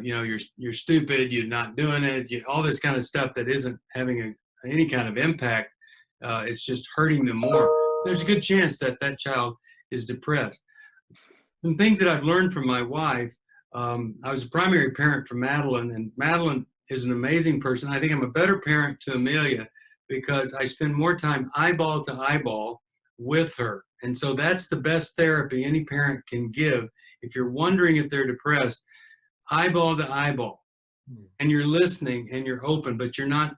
you're stupid, you're not doing it, all this kind of stuff that isn't having any kind of impact, it's just hurting them more. There's a good chance that that child is depressed. Some things that I've learned from my wife, I was a primary parent for Madeline, and Madeline is an amazing person. I think I'm a better parent to Amelia because I spend more time eyeball to eyeball with her. And so that's the best therapy any parent can give. If you're wondering if they're depressed, eyeball to eyeball, and you're listening and you're open, but you're not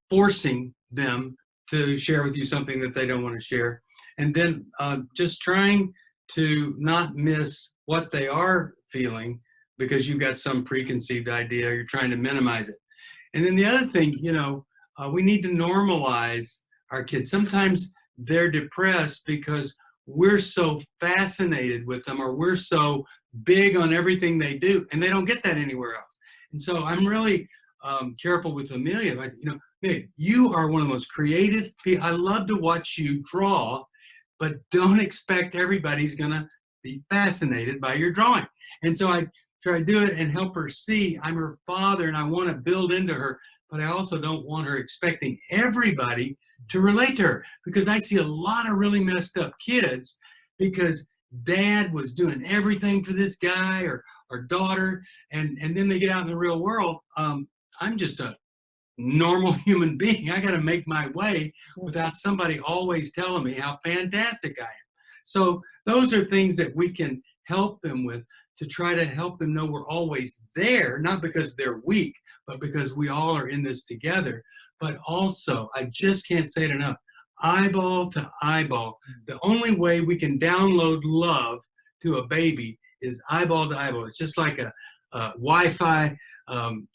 forcing them to share with you something that they don't want to share. And then just trying to not miss what they are feeling because you've got some preconceived idea, you're trying to minimize it. And then the other thing, we need to normalize our kids. Sometimes they're depressed because we're so fascinated with them, or we're so big on everything they do, and they don't get that anywhere else. And so I'm really careful with Amelia. Amelia, you are one of the most creative people. I love to watch you draw, but don't expect everybody's gonna be fascinated by your drawing. And so I try to do it and help her see I'm her father and I want to build into her, but I also don't want her expecting everybody to relate to her, because I see a lot of really messed up kids because dad was doing everything for this guy or daughter, and then they get out in the real world. I'm just a normal human being. I got to make my way without somebody always telling me how fantastic I am. So those are things that we can help them with, to try to help them know we're always there, not because they're weak, but because we all are in this together. But also, I just can't say it enough, eyeball to eyeball. The only way we can download love to a baby is eyeball to eyeball. It's just like a Wi-Fi,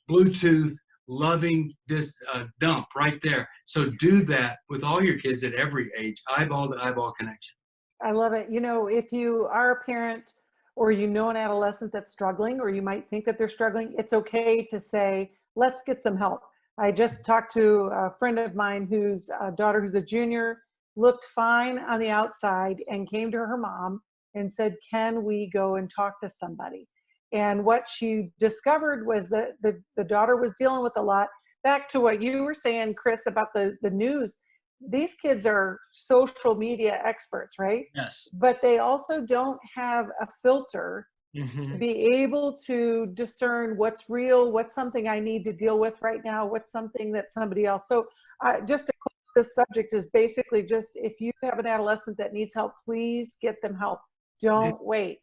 Bluetooth, loving this dump right there. So do that with all your kids at every age, eyeball to eyeball connection. I love it. If you are a parent or an adolescent that's struggling, or you might think that they're struggling, it's okay to say, let's get some help. I just talked to a friend of mine whose daughter, who's a junior, looked fine on the outside and came to her mom and said, can we go and talk to somebody? And what she discovered was that the daughter was dealing with a lot. Back to what you were saying, Chris, about the news. These kids are social media experts, right? Yes. But they also don't have a filter to be able to discern what's real, what's something I need to deal with right now, what's something that somebody else. So just to close this subject is basically just, if you have an adolescent that needs help, please get them help. Don't wait.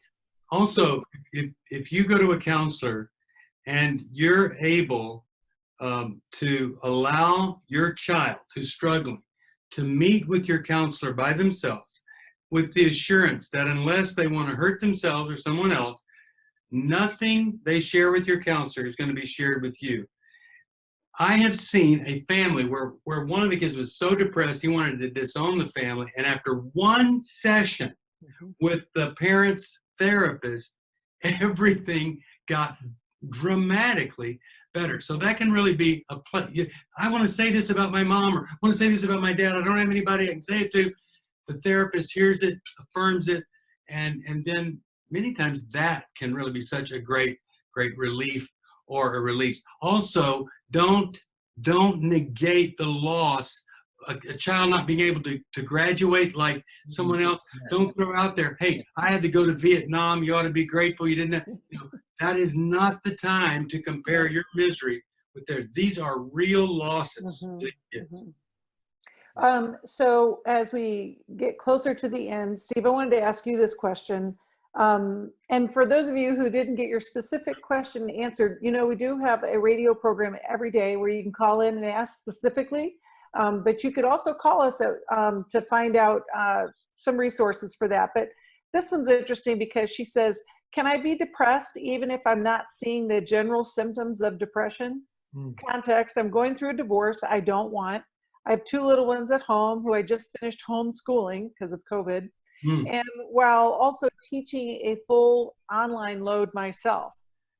Also, if you go to a counselor and you're able to allow your child who's struggling to meet with your counselor by themselves, with the assurance that unless they want to hurt themselves or someone else, nothing they share with your counselor is going to be shared with you. I have seen a family where one of the kids was so depressed he wanted to disown the family, and after one session with the parents' therapist, everything got dramatically better. So that can really be a play. I want to say this about my mom, or I want to say this about my dad. I don't have anybody I can say it to. The therapist hears it, affirms it, and then many times that can really be such a great relief or a release. Also, don't negate the loss. A child not being able to graduate like someone else. Yes. Don't throw out there, hey, I had to go to Vietnam. You ought to be grateful you didn't have, that is not the time to compare your misery with theirs. These are real losses. So as we get closer to the end, Steve, I wanted to ask you this question. And for those of you who didn't get your specific question answered, we do have a radio program every day where you can call in and ask specifically, but you could also call us to find out some resources for that. But this one's interesting because she says, can I be depressed even if I'm not seeing the general symptoms of depression? Context, I'm going through a divorce I don't want. I have 2 little ones at home who I just finished homeschooling because of COVID. And while also teaching a full online load myself.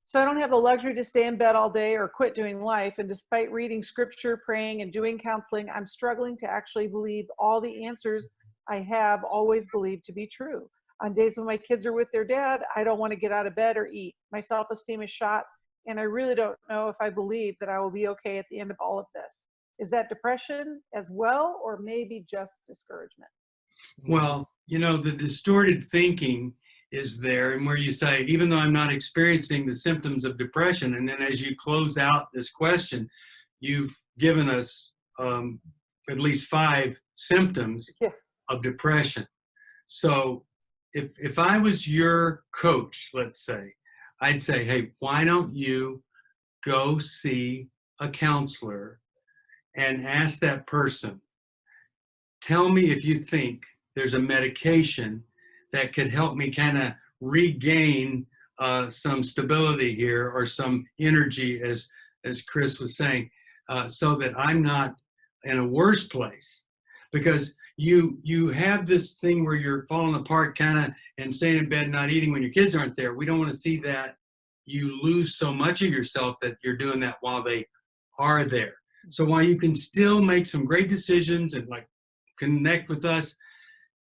So I don't have the luxury to stay in bed all day or quit doing life. And despite reading scripture, praying, and doing counseling, I'm struggling to actually believe all the answers I have always believed to be true. On days when my kids are with their dad, I don't want to get out of bed or eat. My self-esteem is shot, and I really don't know if I believe that I will be okay at the end of all of this. Is that depression as well, or maybe just discouragement? Well, the distorted thinking is there, and where you say, even though I'm not experiencing the symptoms of depression, and then as you close out this question, you've given us at least 5 symptoms of depression. So if I was your coach, let's say, I'd say, hey, why don't you go see a counselor and ask that person, tell me if you think there's a medication that could help me kind of regain some stability here, or some energy, as Chris was saying, so that I'm not in a worse place. Because you have this thing where you're falling apart kind of and staying in bed, not eating when your kids aren't there. We don't want to see that you lose so much of yourself that you're doing that while they are there. So while you can still make some great decisions and connect with us,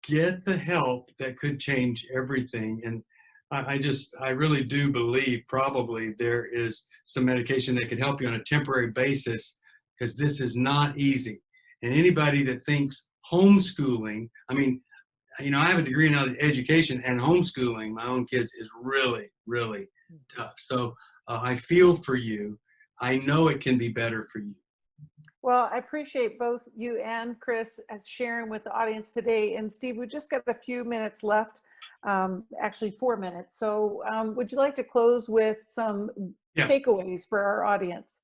get the help that could change everything. And I really do believe probably there is some medication that could help you on a temporary basis, because this is not easy. And anybody that thinks homeschooling, I have a degree in education, and homeschooling my own kids is really, really tough. So I feel for you. I know it can be better for you. Well, I appreciate both you and Chris as sharing with the audience today. And Steve, we just got a few minutes left, actually 4 minutes. So would you like to close with some takeaways for our audience?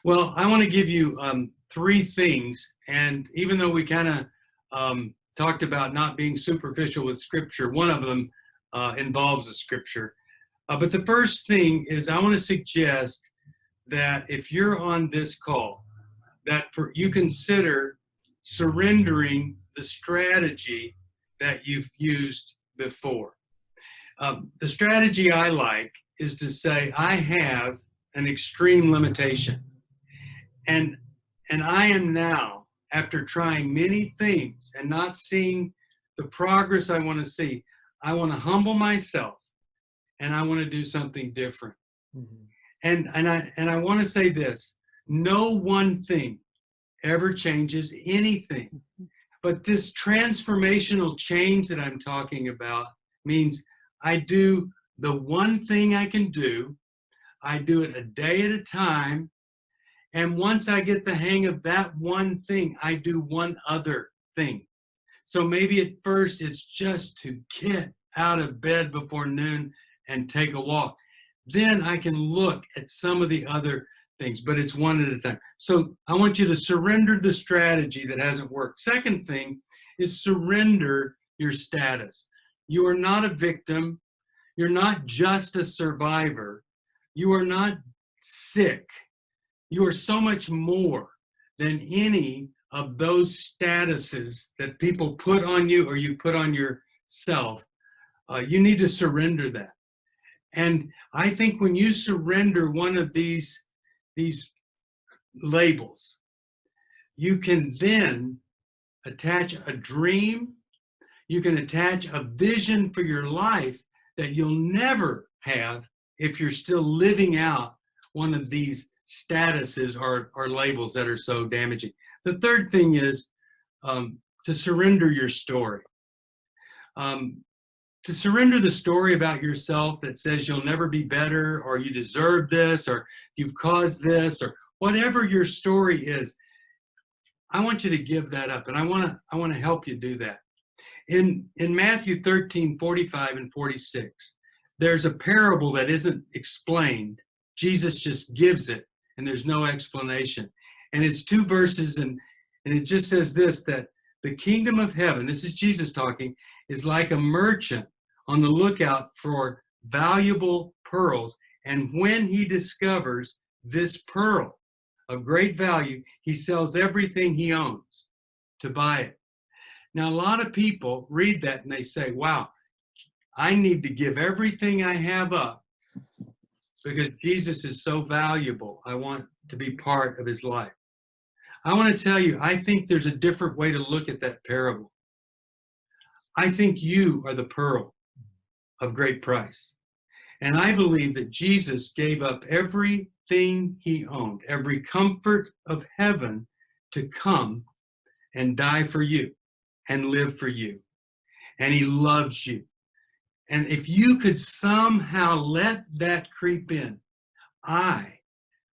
Well, I want to give you 3 things. And even though we kind of talked about not being superficial with scripture, one of them involves the scripture. But the first thing is, I want to suggest that if you're on this call, that you consider surrendering the strategy that you've used before. The strategy I like is to say, I have an extreme limitation. And I am now, after trying many things and not seeing the progress I want to see, I want to humble myself, and I want to do something different. Mhm. And I want to say this: no one thing ever changes anything. But this transformational change that I'm talking about means I do the one thing I can do. I do it a day at a time. And once I get the hang of that one thing, I do one other thing. So maybe at first it's just to get out of bed before noon and take a walk. Then I can look at some of the other things, but it's one at a time. So I want you to surrender the strategy that hasn't worked. Second thing is surrender your status. You are not a victim. You're not just a survivor. You are not sick. You are so much more than any of those statuses that people put on you or you put on yourself. You need to surrender that. And I think when you surrender one of these labels, you can then attach a dream, you can attach a vision for your life that you'll never have if you're still living out one of these statuses or labels that are so damaging. The third thing is to surrender your story. To surrender the story about yourself that says you'll never be better, or you deserve this, or you've caused this, or whatever your story is. I want you to give that up, and I want to help you do that. In Matthew 13:45 and 46, there's a parable that isn't explained. Jesus just gives it, and there's no explanation. And it's 2 verses, and it just says this, that the kingdom of heaven, this is Jesus talking, is like a merchant on the lookout for valuable pearls. And when he discovers this pearl of great value, he sells everything he owns to buy it. Now, a lot of people read that and they say, wow, I need to give everything I have up because Jesus is so valuable. I want to be part of his life. I want to tell you, I think there's a different way to look at that parable. I think you are the pearl of great price. And I believe that Jesus gave up everything he owned, every comfort of heaven, to come and die for you and live for you. And he loves you. And if you could somehow let that creep in, I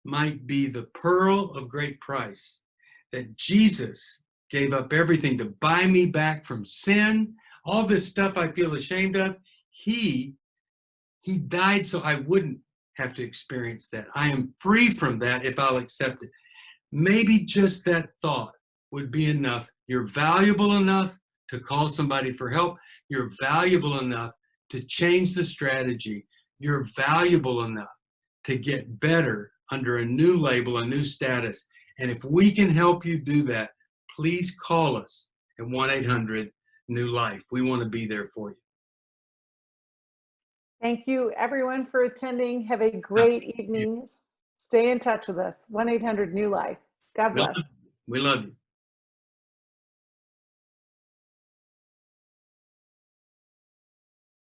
might be the pearl of great price, that Jesus gave up everything to buy me back from sin, all this stuff I feel ashamed of. He died so I wouldn't have to experience that. I am free from that if I'll accept it. Maybe just that thought would be enough. You're valuable enough to call somebody for help. You're valuable enough to change the strategy. You're valuable enough to get better under a new label, a new status. And if we can help you do that, please call us at 1-800-NEW-LIFE. We want to be there for you. Thank you, everyone, for attending. Have a great evening. Stay in touch with us. 1-800-NEW-LIFE. God bless. We love you.